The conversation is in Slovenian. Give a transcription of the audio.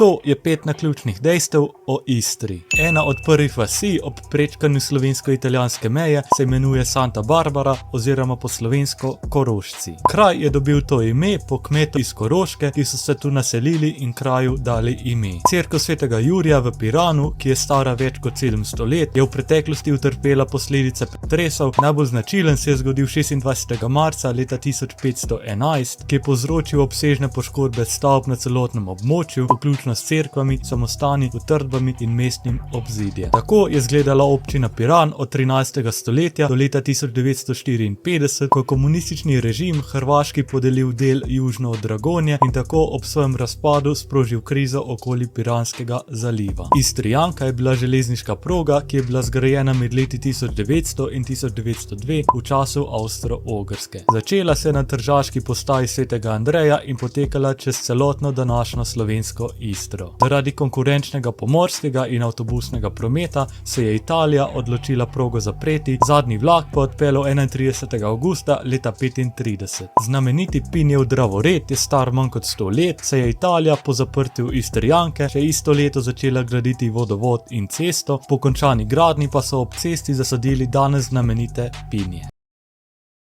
To je 5 naključnih dejstev o Istri. Ena od prvih vasi ob prečkanju slovensko-italijanske meje se imenuje Santa Barbara oziroma po slovensko Korošci. Kraj je dobil to ime po kmetu iz Koroške, ki so se tu naselili in kraju dali ime. Cerkev svetega Jurija v Piranu, ki je stara več kot 700 let, je v preteklosti utrpela posledice pretresov. Najbolj značilen se je zgodil 26. marca leta 1511, ki je povzročil obsežne poškodbe stavb na celotnem območju, vključno s cerkvami, samostani, utrdbami in mestnim obzidjem. Tako je izgledala občina Piran od 13. stoletja do leta 1954, ko je komunistični režim Hrvaški podelil del južno od Dragonje in tako ob svojem razpadu sprožil krizo okoli Piranskega zaliva. Istrijanka je bila železniška proga, ki je bila zgrajena med leti 1900 in 1902 v času Avstro-Ogrske. Začela se je na tržaški postaji Svetega Andreja in potekala čez celotno današnjo slovensko Istro. Zaradi konkurenčnega pomorskega in avtobusnega prometa se je Italija odločila progo zapreti, zadnji vlak pa odpeljal 31. avgusta leta 1935. Znameniti Pinjev dravored je star manj kot 100 let, saj je Italija po zaprtju Istrijanke še isto leto začela graditi vodovod in cesto, po končani gradnji pa so ob cesti zasadili danes znamenite pinje.